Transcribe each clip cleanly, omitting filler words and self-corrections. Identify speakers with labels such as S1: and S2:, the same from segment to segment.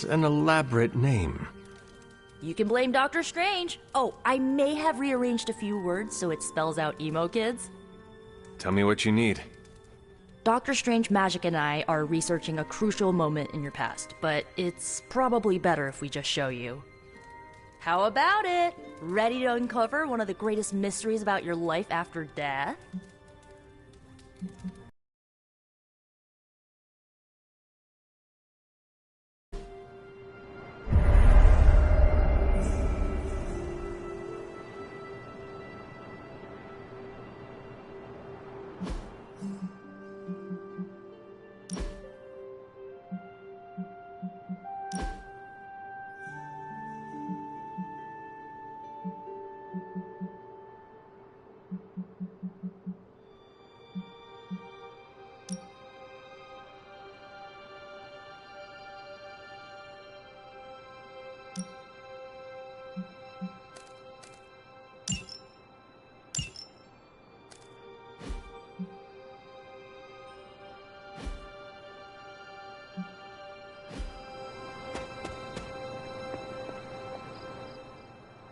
S1: An elaborate name.
S2: You can blame Doctor Strange. Oh, I may have rearranged a few words so it spells out emo kids.
S1: Tell me what you need.
S2: Dr. Strange Magic and I are researching a crucial moment in your past, but it's probably better if we just show you. How about it? Ready to uncover one of the greatest mysteries about your life after death?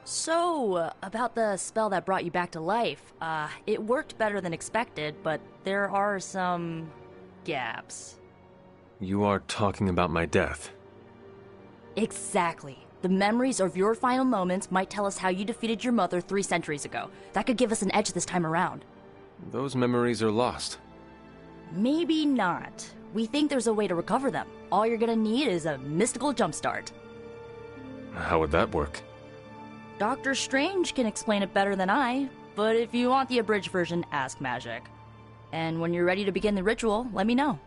S2: So, about the spell that brought you back to life, it worked better than expected, but there are some gaps.
S1: You are talking about my death.
S2: Exactly. The memories of your final moments might tell us how you defeated your mother 3 centuries ago. That could give us an edge this time around.
S1: Those memories are lost.
S2: Maybe not. We think there's a way to recover them. All you're gonna need is a mystical jumpstart.
S1: How would that work?
S2: Doctor Strange can explain it better than I, but if you want the abridged version, ask Magic. And when you're ready to begin the ritual, let me know.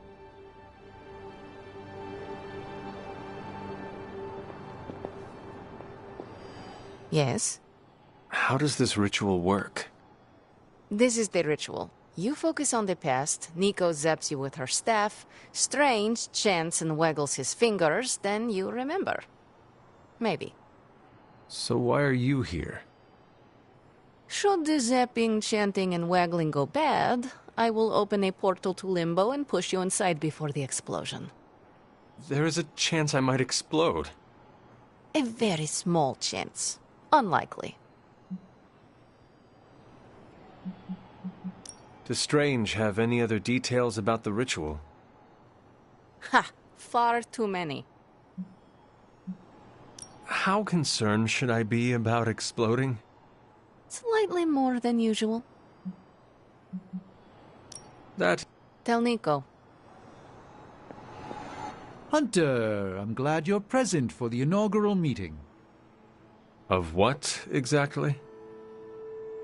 S3: Yes?
S1: How does this ritual work?
S3: This is the ritual. You focus on the past, Nico zaps you with her staff, Strange chants and waggles his fingers, then you remember. Maybe.
S1: So why are you here?
S3: Should the zapping, chanting, and waggling go bad, I will open a portal to Limbo and push you inside before the explosion.
S1: There is a chance I might explode.
S3: A very small chance. Unlikely.
S1: Does Strange have any other details about the ritual?
S3: Ha! Far too many.
S1: How concerned should I be about exploding?
S3: Slightly more than usual.
S1: That...
S3: Tell Nico.
S4: Hunter, I'm glad you're present for the inaugural meeting.
S1: Of what, exactly?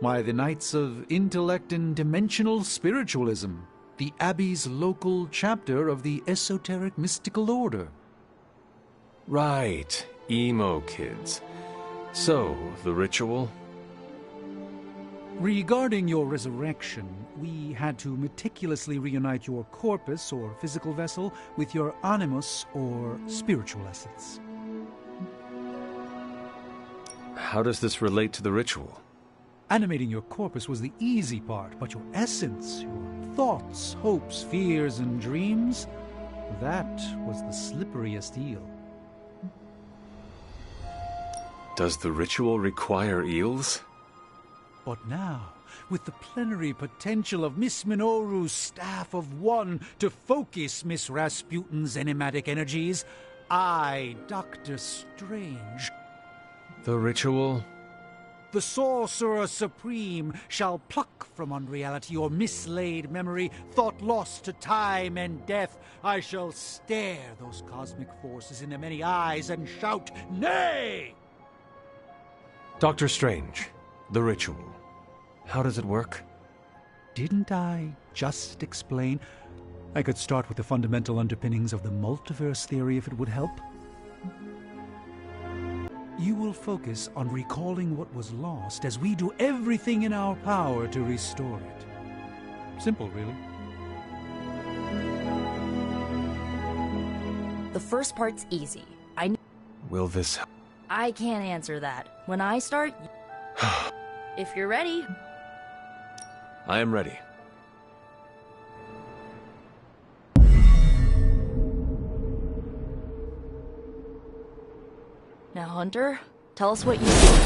S4: Why, the Knights of Intellect and Dimensional Spiritualism, the Abbey's local chapter of the Esoteric Mystical Order.
S1: Right, emo kids. So, the ritual?
S4: Regarding your resurrection, we had to meticulously reunite your corpus, or physical vessel, with your animus, or spiritual essence.
S1: How does this relate to the ritual?
S4: Animating your corpus was the easy part, but your essence, your thoughts, hopes, fears, and dreams, that was the slipperiest eel.
S1: Does the ritual require eels?
S4: But now, with the plenary potential of Miss Minoru's Staff of One to focus Miss Rasputin's enigmatic energies, I, Dr. Strange,
S1: The ritual?
S4: the Sorcerer Supreme, shall pluck from unreality your mislaid memory, thought lost to time and death. I shall stare those cosmic forces in the many eyes and shout, "Nay!"
S1: Dr. Strange, the ritual. How does it work?
S4: Didn't I just explain? I could start with the fundamental underpinnings of the multiverse theory if it would help. You will focus on recalling what was lost as we do everything in our power to restore it. Simple, really.
S2: The first part's easy.
S1: Will this...
S2: I can't answer that. When I start... If you're ready...
S1: I am ready.
S2: Now, Hunter, tell us what you see.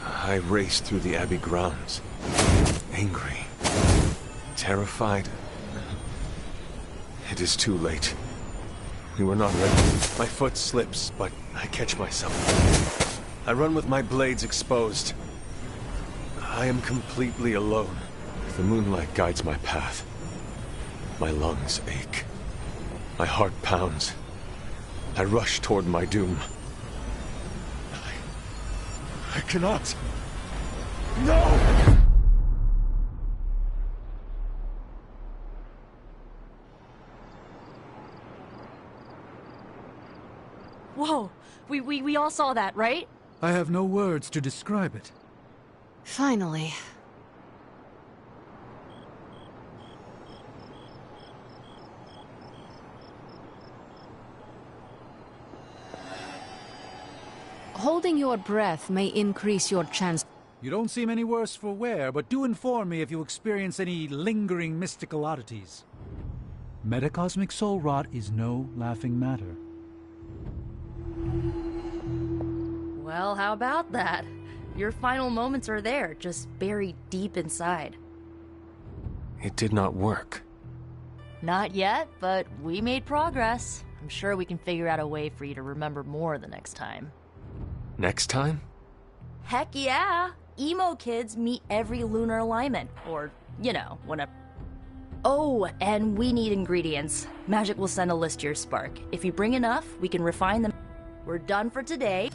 S1: I raced through the Abbey grounds. Angry. Terrified. It is too late. We were not ready. My foot slips, but I catch myself. I run with my blades exposed. I am completely alone. The moonlight guides my path. My lungs ache. My heart pounds. I rush toward my doom. I cannot. No!
S2: Whoa! We all saw that, right?
S4: I have no words to describe it.
S3: Finally. Holding your breath may increase your chance.
S4: You don't seem any worse for wear, but do inform me if you experience any lingering mystical oddities. Metacosmic soul rot is no laughing matter.
S2: Well, how about that? Your final moments are there, just buried deep inside.
S1: It did not work.
S2: Not yet, but we made progress. I'm sure we can figure out a way for you to remember more the next time.
S1: Next time?
S2: Heck yeah! Emo kids meet every lunar alignment, or, whenever. Oh, and we need ingredients. Magic will send a list to your spark. If you bring enough, we can refine them. We're done for today.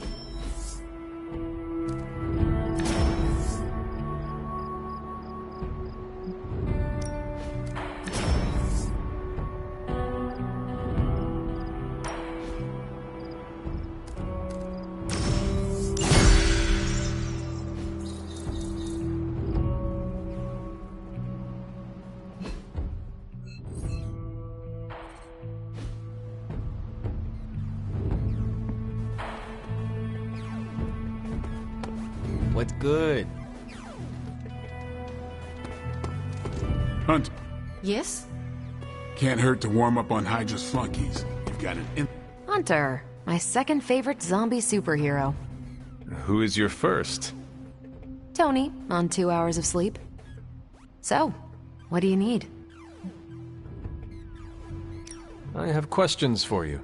S5: What's good?
S6: Hunt,
S3: Yes?
S6: can't hurt to warm up on Hydra's flunkies. You've got an
S3: Hunter, my second favorite zombie superhero.
S1: Who is your first?
S3: Tony, on 2 hours of sleep. So, what do you need?
S1: I have questions for you.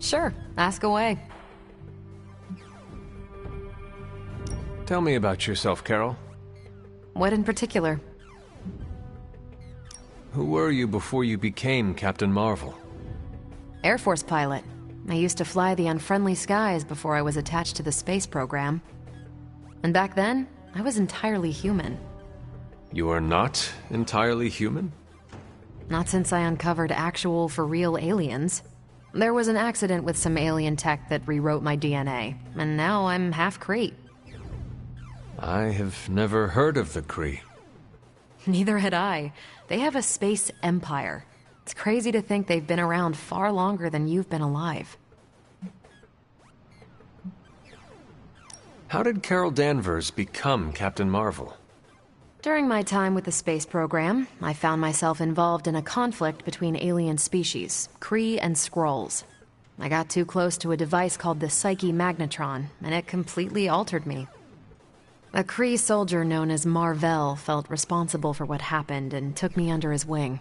S3: Sure, ask away.
S1: Tell me about yourself, Carol.
S3: What in particular?
S1: Who were you before you became Captain Marvel?
S3: Air Force pilot. I used to fly the unfriendly skies before I was attached to the space program. And back then, I was entirely human.
S1: You are not entirely human?
S3: Not since I uncovered actual, for real aliens. There was an accident with some alien tech that rewrote my DNA, and now I'm half Kree.
S1: I have never heard of the Kree.
S3: Neither had I. They have a space empire. It's crazy to think they've been around far longer than you've been alive.
S1: How did Carol Danvers become Captain Marvel?
S3: During my time with the space program, I found myself involved in a conflict between alien species, Kree and Skrulls. I got too close to a device called the Psyche Magnetron, and it completely altered me. A Kree soldier known as Marvel felt responsible for what happened and took me under his wing.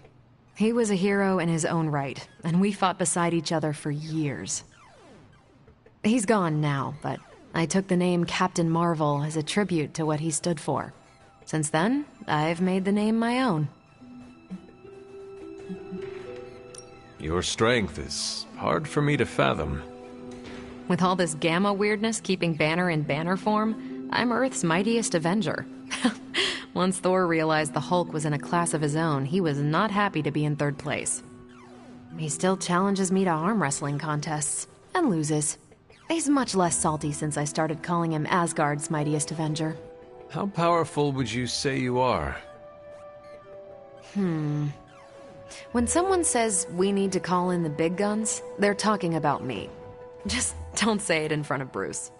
S3: He was a hero in his own right, and we fought beside each other for years. He's gone now, but I took the name Captain Marvel as a tribute to what he stood for. Since then, I've made the name my own.
S1: Your strength is hard for me to fathom.
S3: With all this gamma weirdness keeping Banner in banner form, I'm Earth's mightiest Avenger. Once Thor realized the Hulk was in a class of his own, he was not happy to be in third place. He still challenges me to arm wrestling contests, and loses. He's much less salty since I started calling him Asgard's mightiest Avenger.
S1: How powerful would you say you are?
S3: When someone says we need to call in the big guns, they're talking about me. Just don't say it in front of Bruce.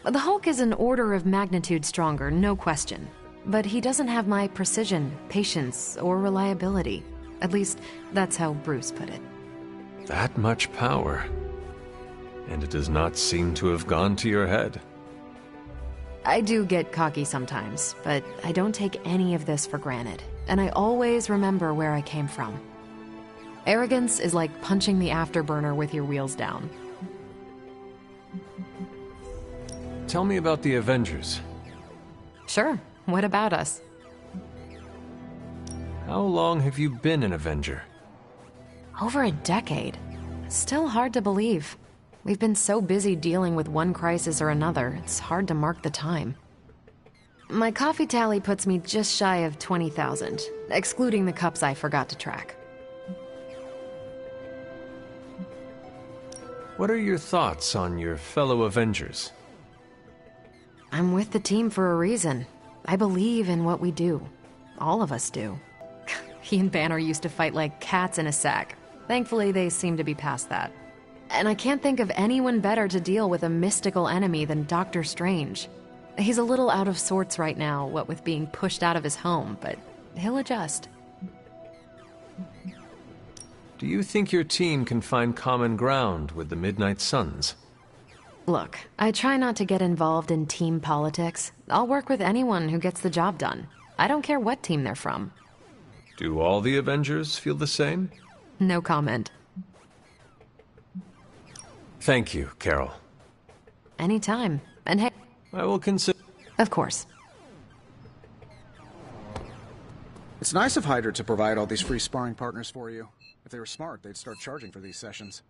S3: The Hulk is an order of magnitude stronger, no question. But he doesn't have my precision, patience, or reliability. At least, that's how Bruce put it.
S1: That much power. And it does not seem to have gone to your head.
S3: I do get cocky sometimes, but I don't take any of this for granted, and I always remember where I came from. Arrogance is like punching the afterburner with your wheels down.
S1: Tell me about the Avengers.
S3: Sure, what about us?
S1: How long have you been an Avenger?
S3: Over a decade. Still hard to believe. We've been so busy dealing with one crisis or another, it's hard to mark the time. My coffee tally puts me just shy of 20,000, excluding the cups I forgot to track.
S1: What are your thoughts on your fellow Avengers?
S3: I'm with the team for a reason. I believe in what we do. All of us do. He and Banner used to fight like cats in a sack. Thankfully, they seem to be past that. And I can't think of anyone better to deal with a mystical enemy than Doctor Strange. He's a little out of sorts right now, what with being pushed out of his home, but he'll adjust.
S1: Do you think your team can find common ground with the Midnight Suns?
S3: Look, I try not to get involved in team politics. I'll work with anyone who gets the job done. I don't care what team they're from.
S1: Do all the Avengers feel the same?
S3: No comment.
S1: Thank you, Carol.
S3: Anytime. And hey...
S1: I will consider...
S3: Of course.
S5: It's nice of Hydra to provide all these free sparring partners for you. If they were smart, they'd start charging for these sessions.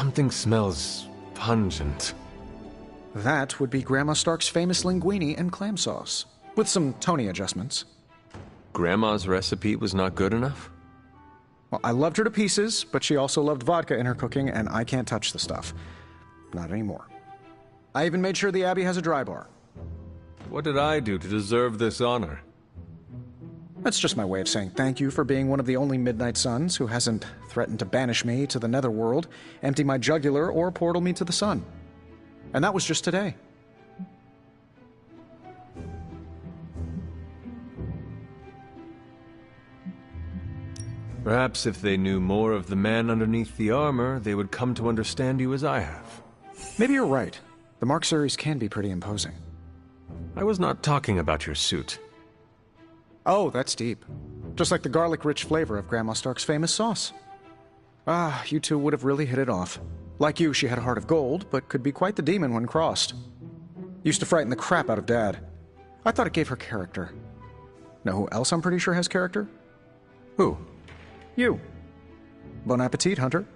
S1: Something smells pungent.
S5: That would be Grandma Stark's famous linguine and clam sauce, with some Tony adjustments.
S1: Grandma's recipe was not good enough?
S5: Well, I loved her to pieces, but she also loved vodka in her cooking, and I can't touch the stuff. Not anymore. I even made sure the Abbey has a dry bar.
S1: What did I do to deserve this honor?
S5: That's just my way of saying thank you for being one of the only Midnight Suns who hasn't threatened to banish me to the Netherworld, empty my jugular, or portal me to the sun. And that was just today.
S1: Perhaps if they knew more of the man underneath the armor, they would come to understand you as I have.
S5: Maybe you're right. The Mark series can be pretty imposing.
S1: I was not talking about your suit.
S5: Oh, that's deep. Just like the garlic-rich flavor of Grandma Stark's famous sauce. Ah, you two would have really hit it off. Like you, she had a heart of gold, but could be quite the demon when crossed. Used to frighten the crap out of Dad. I thought it gave her character. Know who else I'm pretty sure has character?
S1: Who?
S5: You. Bon appetit, Hunter.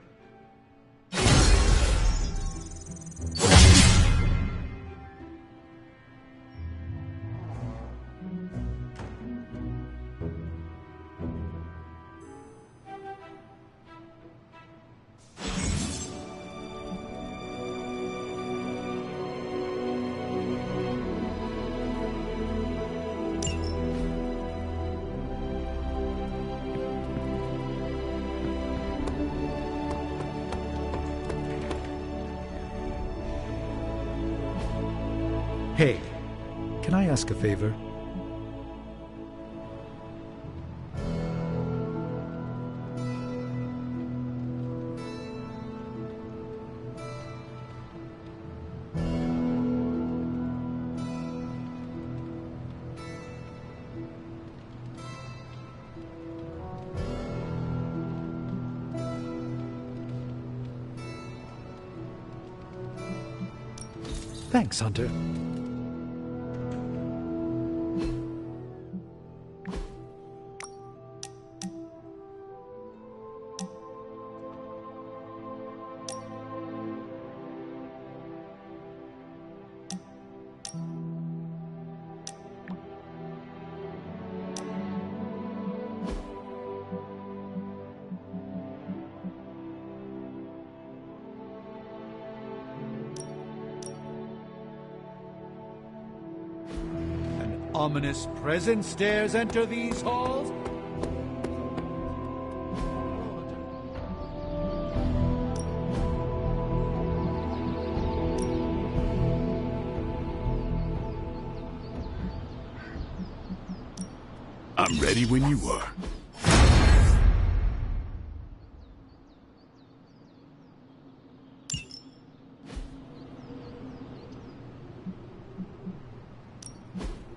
S7: Hey, can I ask a favor? Thanks, Hunter.
S4: Ominous presence dares enter these halls?
S6: I'm ready when you are.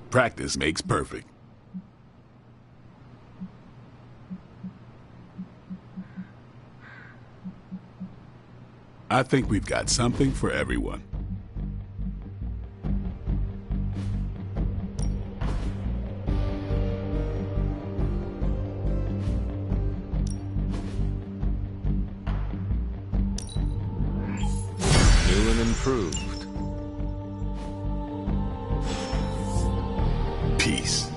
S6: Practice makes perfect. I think we've got something for everyone.
S1: New and improved.
S6: Peace.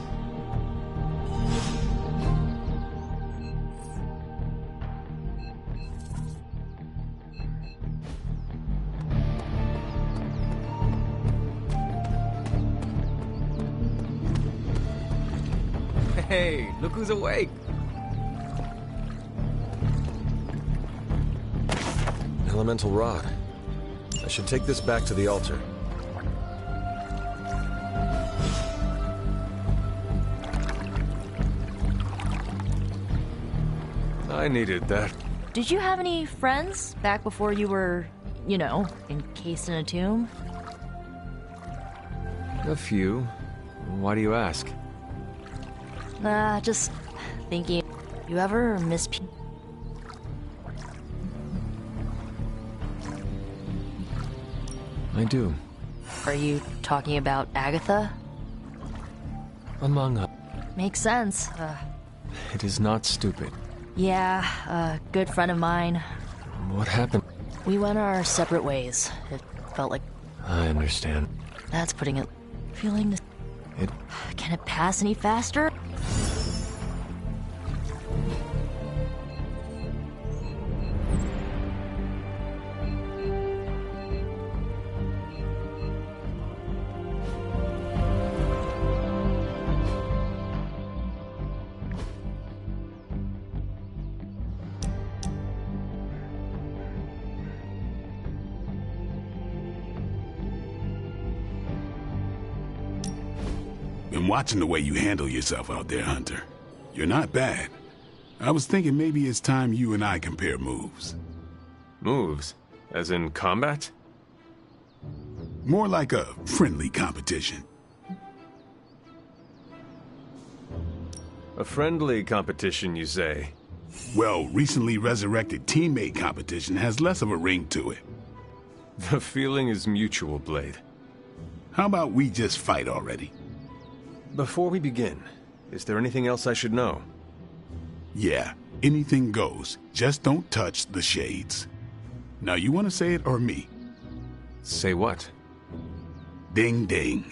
S1: Hey, look who's awake! Elemental rod. I should take this back to the altar. I needed that.
S2: Did you have any friends back before you were, you know, encased in a tomb?
S1: A few. Why do you ask?
S2: Just thinking. You ever miss?
S1: I do.
S2: Are you talking about Agatha?
S1: Among us.
S2: Makes sense.
S1: It is not stupid.
S2: Yeah, a good friend of mine.
S1: What happened?
S2: We went our separate ways. It felt like
S1: I understand.
S2: that's putting it. Feeling this.
S1: It...
S2: Can it pass any faster?
S6: Been watching the way you handle yourself out there, Hunter. You're not bad. I was thinking maybe it's time you and I compare moves.
S1: Moves? As in combat?
S6: More like a friendly competition.
S1: A friendly competition, you say?
S6: Well, recently resurrected teammate competition has less of a ring to it.
S1: The feeling is mutual, Blade.
S6: How about we just fight already?
S1: Before we begin, is there anything else I should know?
S6: Yeah, anything goes. Just don't touch the shades. Now, you want to say it or me?
S1: Say what?
S6: Ding ding.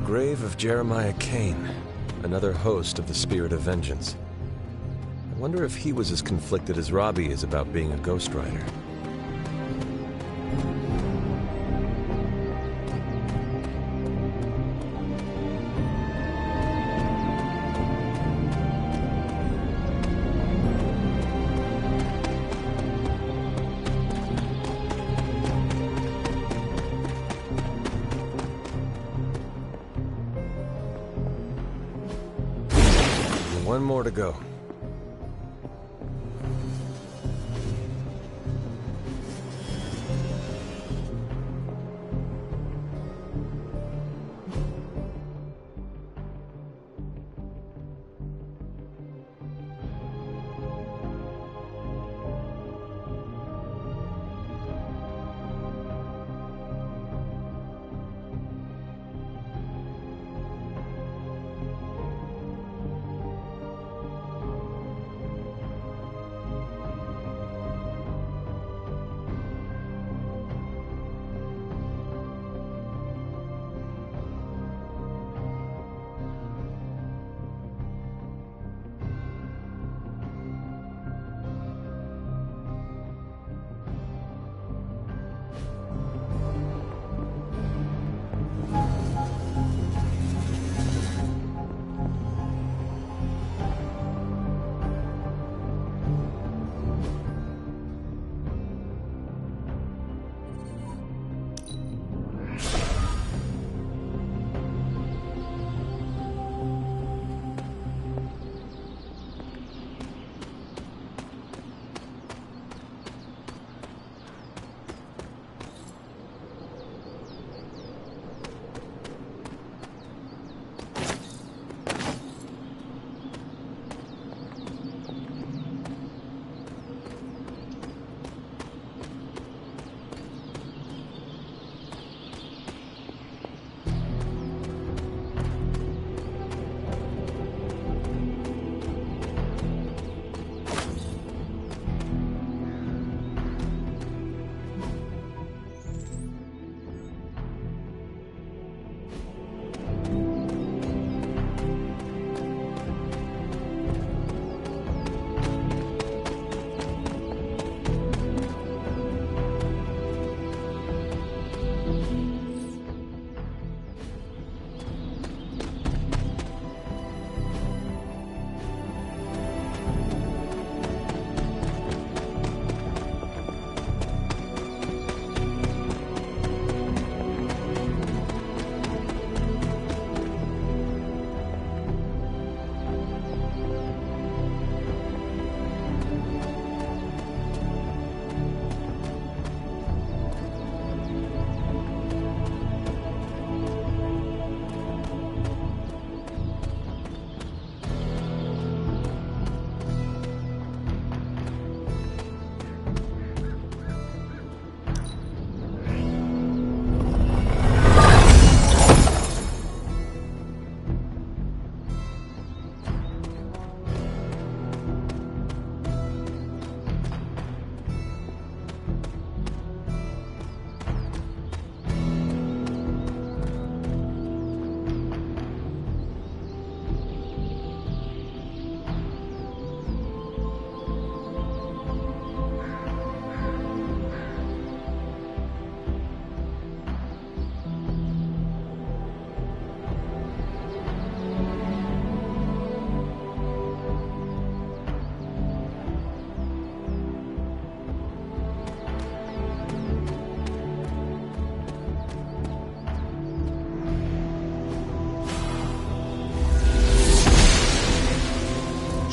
S1: Grave of Jeremiah Kane, another host of the Spirit of Vengeance. I wonder if he was as conflicted as Robbie is about being a Ghost Rider. One more to go.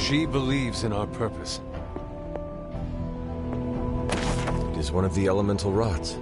S1: She believes in our purpose.
S8: It is one of the elemental rods.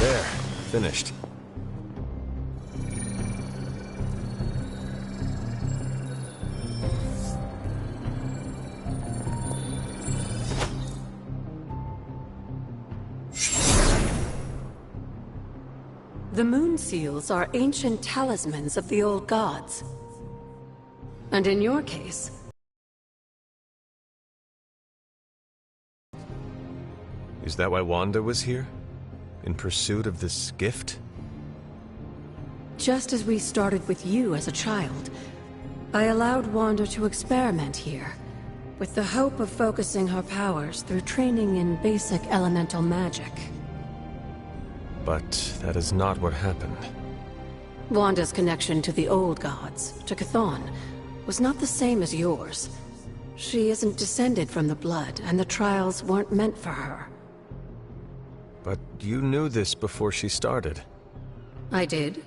S8: There, finished.
S9: The moon seals are ancient talismans of the old gods. And in your case,
S8: Is that why Wanda was here? In pursuit of this gift?
S9: just as we started with you as a child, I allowed Wanda to experiment here, with the hope of focusing her powers through training in basic elemental magic.
S8: But that is not what happened.
S9: Wanda's connection to the old gods, to Chthon, was not the same as yours. She isn't descended from the blood, and the trials weren't meant for her.
S8: But you knew this before she started.
S9: I did.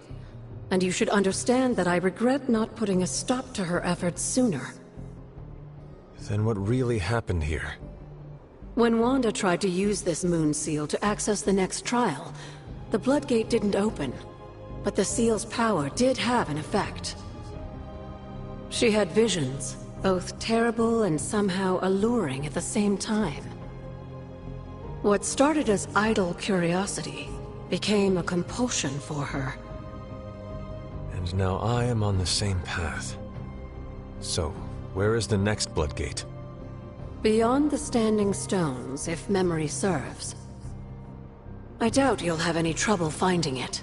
S9: And you should understand that I regret not putting a stop to her efforts sooner.
S8: Then what really happened here?
S9: When Wanda tried to use this moon seal to access the next trial, the Bloodgate didn't open, but the seal's power did have an effect. She had visions, both terrible and somehow alluring at the same time. What started as idle curiosity became a compulsion for her.
S8: And now I am on the same path. So, where is the next Bloodgate?
S9: Beyond the Standing Stones, if memory serves. I doubt you'll have any trouble finding it.